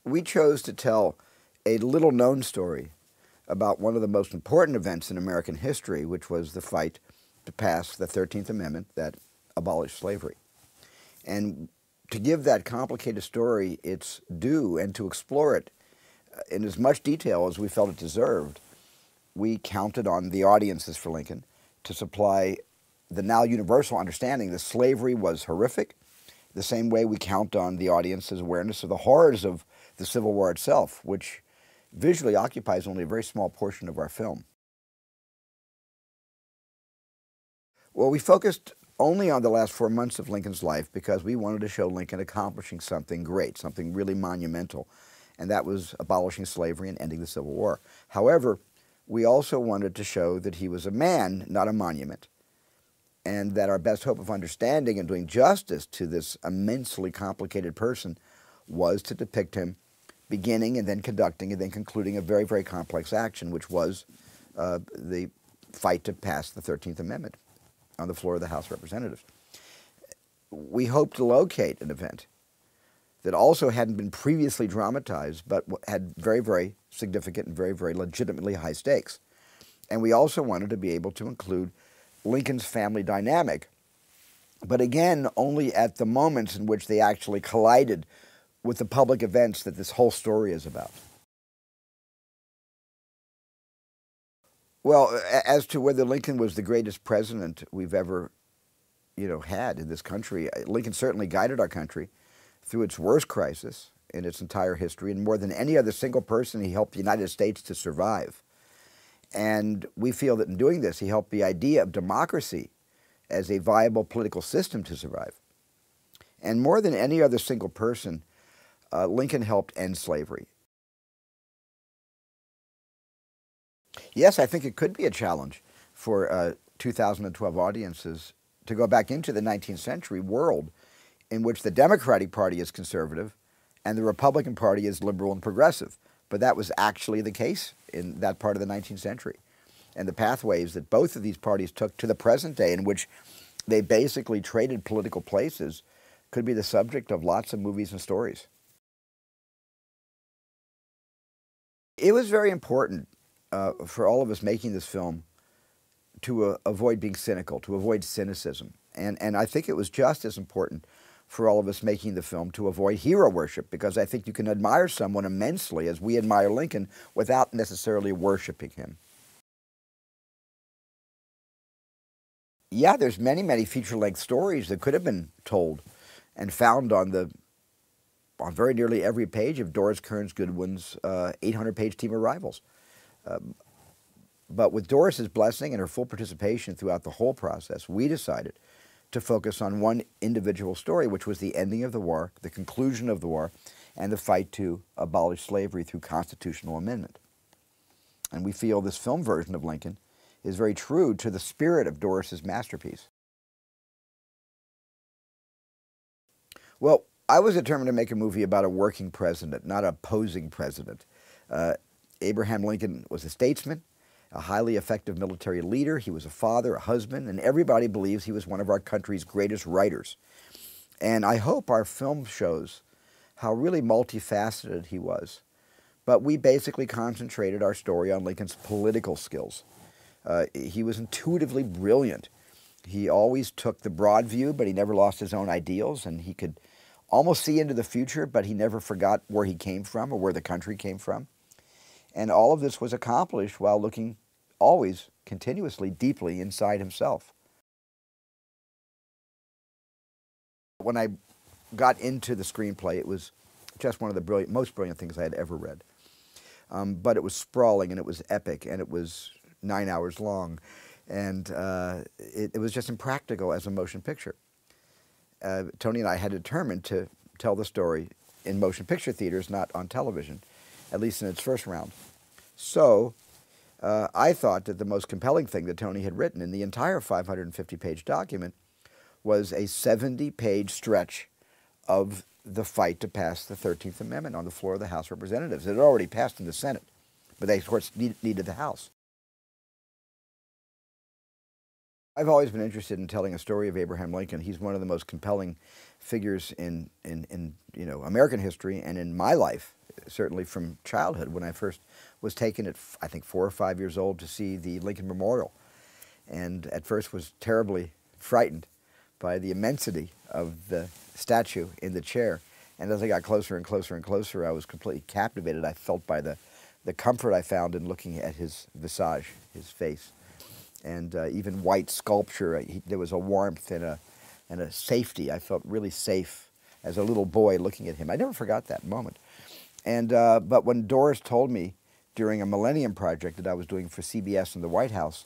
we chose to tell a little-known story about one of the most important events in American history, which was the fight to pass the 13th Amendment that abolished slavery. And to give that complicated story its due and to explore it in as much detail as we felt it deserved, we counted on the audiences for Lincoln to supply the now universal understanding that slavery was horrific, the same way we count on the audience's awareness of the horrors of the Civil War itself, which visually occupies only a very small portion of our film. Well, we focused only on the last 4 months of Lincoln's life because we wanted to show Lincoln accomplishing something great, something really monumental, and that was abolishing slavery and ending the Civil War. However, we also wanted to show that he was a man, not a monument, and that our best hope of understanding and doing justice to this immensely complicated person was to depict him beginning and then conducting and then concluding a very, very complex action, which was the fight to pass the 13th Amendment on the floor of the House of Representatives. We hoped to locate an event that also hadn't been previously dramatized, but had very, very significant and very, very legitimately high stakes. And we also wanted to be able to include Lincoln's family dynamic, but again, only at the moments in which they actually collided with the public events that this whole story is about. Well, as to whether Lincoln was the greatest president we've ever, had in this country, Lincoln certainly guided our country through its worst crisis in its entire history, and more than any other single person, he helped the United States to survive. And we feel that in doing this, he helped the idea of democracy as a viable political system to survive. And more than any other single person, Lincoln helped end slavery. Yes, I think it could be a challenge for 2012 audiences to go back into the 19th century world in which the Democratic Party is conservative and the Republican Party is liberal and progressive. But that was actually the case in that part of the 19th century. And the pathways that both of these parties took to the present day, in which they basically traded political places, could be the subject of lots of movies and stories. It was very important for all of us making this film to avoid being cynical, to avoid cynicism. And I think it was just as important for all of us making the film to avoid hero worship, because I think you can admire someone immensely, as we admire Lincoln, without necessarily worshiping him. Yeah, there's many, many feature-length stories that could have been told and found on very nearly every page of Doris Kearns Goodwin's 800-page team of rivals. But with Doris's blessing and her full participation throughout the whole process, we decided to focus on one individual story, which was the ending of the war, the conclusion of the war, and the fight to abolish slavery through constitutional amendment. And we feel this film version of Lincoln is very true to the spirit of Doris's masterpiece. Well, I was determined to make a movie about a working president, not a posing president. Abraham Lincoln was a statesman, a highly effective military leader. He was a father, a husband, and everybody believes he was one of our country's greatest writers. And I hope our film shows how really multifaceted he was. But we basically concentrated our story on Lincoln's political skills. He was intuitively brilliant. He always took the broad view, but he never lost his own ideals, and he could almost see into the future, but he never forgot where he came from or where the country came from. And all of this was accomplished while looking always, continuously, deeply inside himself. When I got into the screenplay, it was just one of the most brilliant things I had ever read. But it was sprawling, and it was epic, and it was 9 hours long, and it was just impractical as a motion picture. Tony and I had determined to tell the story in motion picture theaters, not on television, at least in its first round. So I thought that the most compelling thing that Tony had written in the entire 550-page document was a 70-page stretch of the fight to pass the 13th Amendment on the floor of the House of Representatives. It had already passed in the Senate, but they, of course, needed the House. I've always been interested in telling a story of Abraham Lincoln. He's one of the most compelling figures in American history and in my life certainly from childhood, when I first was taken at, I think, 4 or 5 years old to see the Lincoln Memorial. And at first was terribly frightened by the immensity of the statue in the chair. And as I got closer and closer and closer, I was completely captivated. I felt by the comfort I found in looking at his visage, his face. And even white sculpture, there was a warmth and a safety. I felt really safe as a little boy looking at him. I never forgot that moment. And but when Doris told me during a Millennium Project that I was doing for CBS in the White House,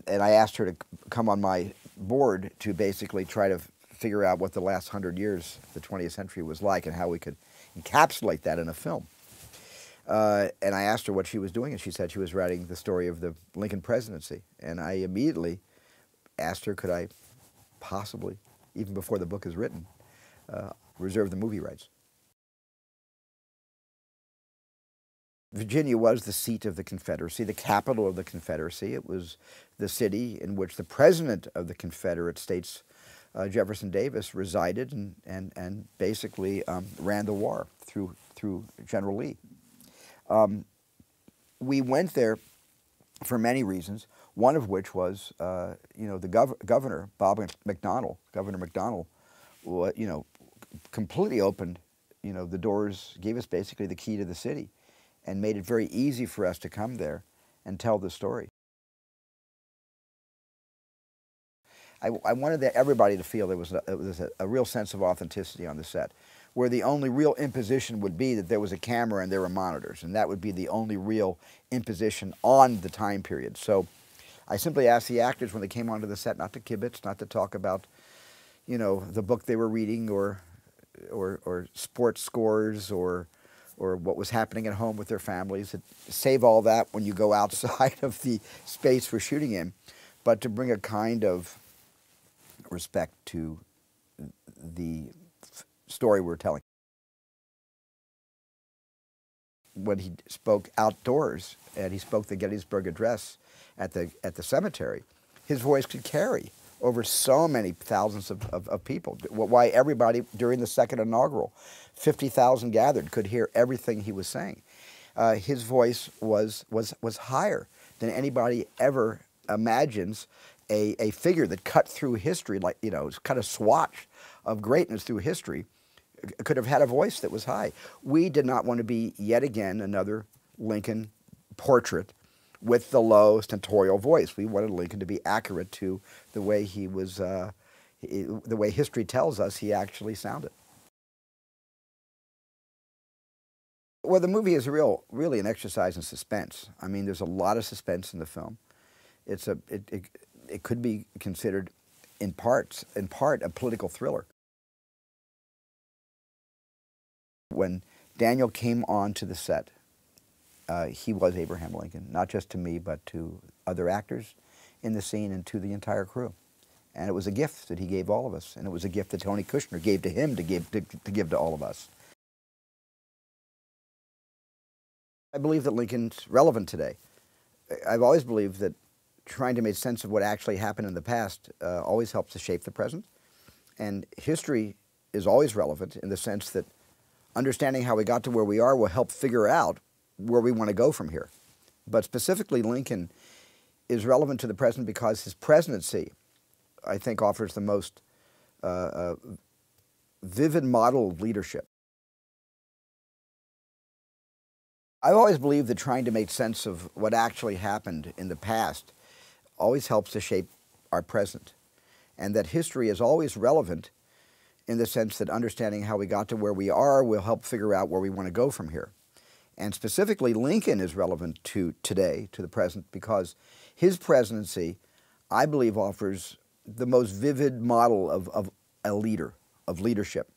and I asked her to come on my board to basically try to figure out what the last 100 years of the 20th century was like and how we could encapsulate that in a film. And I asked her what she was doing, and she said she was writing the story of the Lincoln presidency. And I immediately asked her, could I possibly, even before the book is written, reserve the movie rights. Virginia was the seat of the Confederacy, the capital of the Confederacy. It was the city in which the president of the Confederate States, Jefferson Davis, resided and basically ran the war through General Lee. We went there for many reasons, one of which was, the governor, Governor McDonnell, completely opened, the doors, gave us basically the key to the city, and made it very easy for us to come there and tell the story. I wanted everybody to feel there was a real sense of authenticity on the set, where the only real imposition would be that there was a camera and there were monitors, and that would be the only real imposition on the time period. So I simply asked the actors when they came onto the set not to kibitz, not to talk about, the book they were reading or sports scores or what was happening at home with their families. Save all that when you go outside of the space we're shooting in, but to bring a kind of respect to the story we're telling. When he spoke outdoors and he spoke the Gettysburg Address at the cemetery, his voice could carry over so many thousands of people. Why everybody during the second inaugural, 50,000 gathered, could hear everything he was saying. His voice was higher than anybody ever imagines. A figure that cut through history, like, cut a swatch of greatness through history, could have had a voice that was high. We did not want to be, yet again, another Lincoln portrait with the low, stentorial voice. We wanted Lincoln to be accurate to the way he was, the way history tells us he actually sounded. Well, the movie is really an exercise in suspense. I mean, there's a lot of suspense in the film. It could be considered, in part, a political thriller. When Daniel came onto the set, he was Abraham Lincoln, not just to me, but to other actors in the scene and to the entire crew. And it was a gift that he gave all of us, and it was a gift that Tony Kushner gave to him to give to all of us. I believe that Lincoln's relevant today. I've always believed that trying to make sense of what actually happened in the past always helps to shape the present. And history is always relevant in the sense that understanding how we got to where we are will help figure out where we want to go from here. But specifically, Lincoln is relevant to the present because his presidency, I think, offers the most vivid model of leadership. I've always believed that trying to make sense of what actually happened in the past always helps to shape our present, and that history is always relevant in the sense that understanding how we got to where we are will help figure out where we want to go from here. And specifically, Lincoln is relevant to today, to the present, because his presidency, I believe, offers the most vivid model of a leader, of leadership.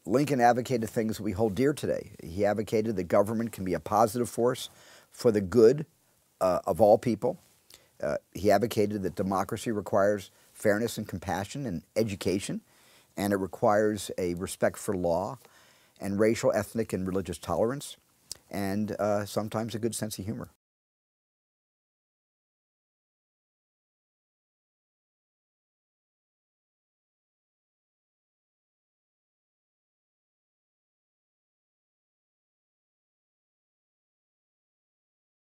Lincoln advocated things we hold dear today. He advocated that government can be a positive force for the good of all people. He advocated that democracy requires fairness and compassion and education, and it requires a respect for law and racial, ethnic, and religious tolerance, and sometimes a good sense of humor.